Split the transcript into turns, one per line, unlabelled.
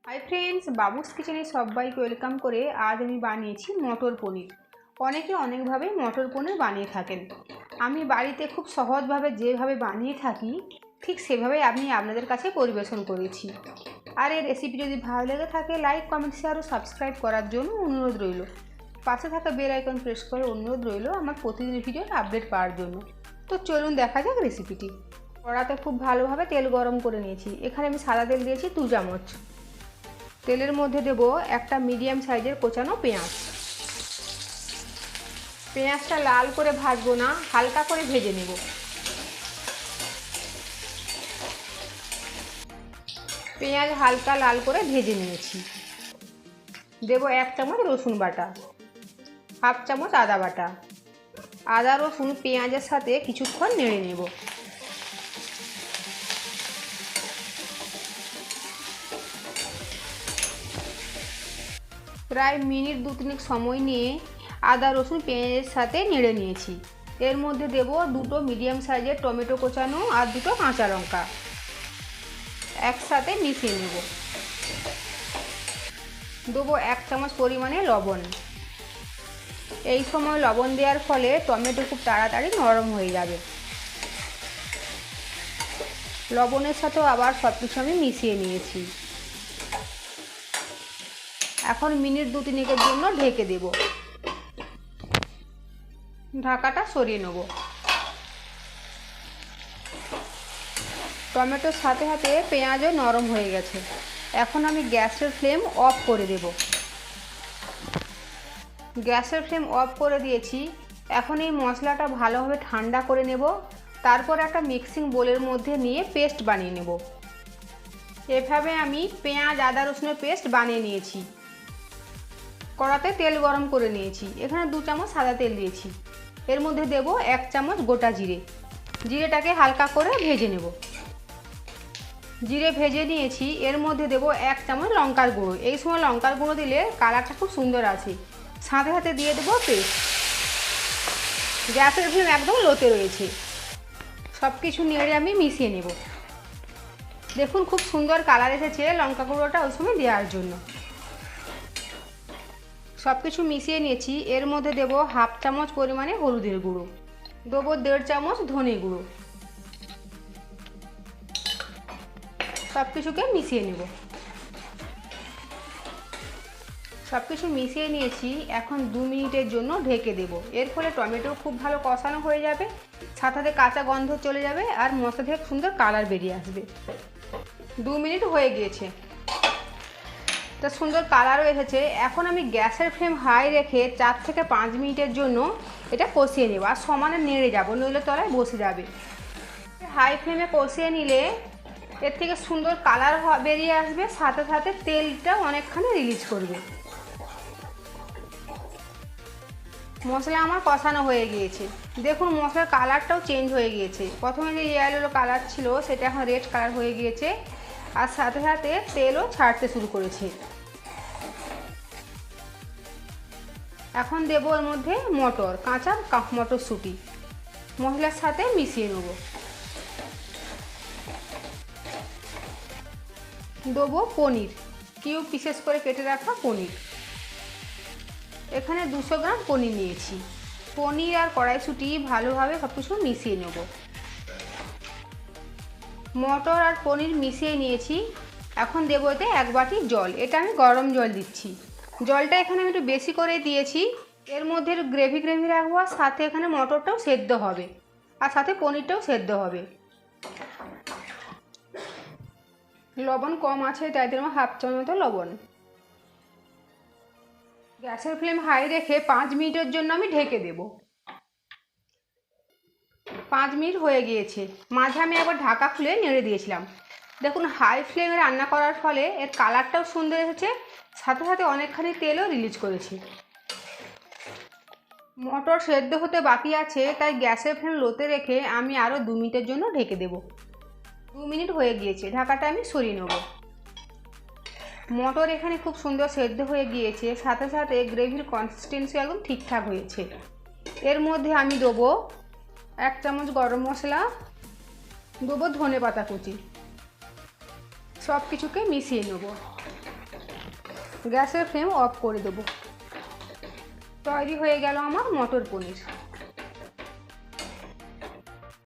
Hi friends, बाबूस किचेने सबाइके welcome करे आज आमी बानिয়েছি मटर पनीर। অনেকে অনেকভাবে মটর পনির বানিয়ে থাকেন। আমি বাড়িতে খুব সহজভাবে যেভাবে বানিয়ে থাকি ঠিক সেভাবেই আমি আপনাদের কাছে পরিবেশন করেছি। আর এই রেসিপি যদি ভালো লেগে থাকে লাইক কমেন্ট শেয়ার ও সাবস্ক্রাইব করার জন্য অনুরোধ রইল। পাশে থাকা বেল আইকন প্রেস করে অনুরোধ রইল আমার প্রতিদিনের ভিডিওর আপডেট পাওয়ার জন্য। তো চলুন দেখা যাক রেসিপিটি। কড়াতে খুব ভালোভাবে তেল গরম করে নিয়েছি। এখানে আমি সাদা তেল দিয়েছি 2 চামচ। তেলের মধ্যে দেব একটা মিডিয়াম সাইজের কোচানো পেঁয়াজ। পেঁয়াজটা লাল করে ভাজবো না, হালকা করে ভেজে নেব। পেঁয়াজ হালকা লাল করে ভেজে নিয়েছি। দেব 1 চামচ রসুন বাটা, হাফ চামচ আদা বাটা। আদা রসুন পেঁয়াজের সাথে কিছুক্ষণ নেড়ে নেব। প্রায় মিনিট 2-3 সময় নিয়ে আদা রসুন পেঁয়াজের সাথে নেড়ে নিয়েছি। এর মধ্যে দেব 2টো মিডিয়াম সাইজের টমেটো কোচানো আর 2টো কাঁচা লঙ্কা একসাথে মিশিয়ে নেব। দেবো 1 চামচ পরিমাণে লবণ। এই সময় লবণ দেওয়ার ফলে টমেটো খুব তাড়াতাড়ি নরম হয়ে যাবে। লবণের সাথেও আবার সব কিছু আমি মিশিয়ে নিয়েছি। এখন মিনিট 2-3 জন্য ঢেকে দেব। ঢাকাটা সরিয়ে নেব। টমেটোর সাথে সাথে পেঁয়াজও নরম হয়ে গেছে। এখন আমি গ্যাসের ফ্লেম অফ করে দেব। গ্যাসের ফ্লেম অফ করে দিয়েছি। এখন এই মশলাটা ভালোভাবে ঠান্ডা করে নেব। তারপর একটা মিক্সিং বোলের মধ্যে নিয়ে পেস্ট বানিয়ে নেব। এভাবে আমি পেঁয়াজ আদা রসুনের পেস্ট বানিয়ে নিয়েছি। কড়াতে তেল গরম করে নিয়েছি। এখানে 2 চামচ সাদা তেল দিয়েছি। এর মধ্যে দেব 1 চামচ গোটা জিরে। জিরেটাকে হালকা করে ভেজে নেব। জিরে ভেজে নিয়েছি। এর মধ্যে দেব 1 চামচ লঙ্কার গুঁড়ো। এই সময় লঙ্কার গুঁড়ো দিলে কালারটা খুব সুন্দর আসে। সাথে সাথে দিয়ে দেবো পেস্ট। গ্যাসের ফ্লেম একদম লোতে রয়েছে। সব কিছু নেড়ে আমি মিশিয়ে নেব। দেখুন খুব সুন্দর কালার এসেছে লঙ্কা গুঁড়োটা ওই সময় দেওয়ার জন্য। সব কিছু মিশিয়ে নিয়েছি। এর মধ্যে দেব হাফ চামচ পরিমাণে হলুদের গুঁড়ো, দেবো 1.5 চামচ ধনে গুঁড়ো। সব কিছুকে মিশিয়ে নেব। সব কিছু মিশিয়ে নিয়েছি। এখন 2 মিনিটের জন্য ঢেকে দেব। এর ফলে টমেটো খুব ভালো কষানো হয়ে যাবে, সাথে সাথে কাঁচা গন্ধ চলে যাবে আর মশলা থেকে সুন্দর কালার বেরিয়ে আসবে। 2 মিনিট হয়ে গিয়েছে, তা সুন্দর কালারও এসেছে। এখন আমি গ্যাসের ফ্লেম হাই রেখে 4 থেকে 5 মিনিটের জন্য এটা কষিয়ে নেব আর সমানে নেড়ে যাব, নইলে তলায় বসে যাবে। হাই ফ্লেমে কষিয়ে নিলে এর থেকে সুন্দর কালার বেরিয়ে আসবে, সাথে সাথে তেলটা অনেকখানি রিলিজ করবে। মশলা আমার কষানো হয়ে গিয়েছে। দেখুন মশলার কালারটাও চেঞ্জ হয়ে গিয়েছে। প্রথমে যে ইয়েলো কালার ছিল সেটা এখন রেড কালার হয়ে গিয়েছে আর সাথে সাথে তেলও ছাড়তে শুরু করেছে। এখন দেব এর মধ্যে মটর, কাঁচা মটরশুঁটি মশলার সাথে মিশিয়ে নেব। দেবো পনির, কিউব পিসেস করে কেটে রাখা পনির। এখানে 200 গ্রাম পনির নিয়েছি। পনির আর কড়াইশুঁটি ভালোভাবে সব কিছু মিশিয়ে নেব। মটর আর পনির মিশিয়ে নিয়েছি। এখন দেবো এতে 1 বাটি জল। এটা আমি গরম জল দিচ্ছি। জলটা এখানে আমি একটু বেশি করে দিয়েছি। এর মধ্যে গ্রেভি রাখবো আর সাথে এখানে মটরটাও সেদ্ধ হবে আর সাথে পনিরটাও সেদ্ধ হবে। লবণ কম আছে তাই দেবো হাফ চামচ মতো লবণ। গ্যাসের ফ্লেম হাই রেখে 5 মিনিটের জন্য আমি ঢেকে দেব। 5 মিনিট হয়ে গিয়েছে। মাঝে আমি একবার ঢাকা খুলে নেড়ে দিয়েছিলাম। দেখুন হাই ফ্লেমে রান্না করার ফলে এর কালারটাও সুন্দর এসেছে, সাথে সাথে অনেকখানি তেলও রিলিজ করেছে। মটর সেদ্ধ হতে বাকি আছে, তাই গ্যাসের ফ্লেম লোতে রেখে আমি আরও 2 মিনিটের জন্য ঢেকে দেব। 2 মিনিট হয়ে গিয়েছে। ঢাকাটা আমি সরিয়ে নেব। মটর এখানে খুব সুন্দর সেদ্ধ হয়ে গিয়েছে, সাথে সাথে গ্রেভির কনসিস্টেন্সি একদম ঠিকঠাক হয়েছে। এর মধ্যে আমি দেবো 1 চামচ গরম মশলা, দেবো ধনে পাতা কুচি। সব কিছুকে মিশিয়ে নেব। গ্যাসের ফ্লেম অফ করে দেবো। তৈরি হয়ে গেল আমার মটর পনির।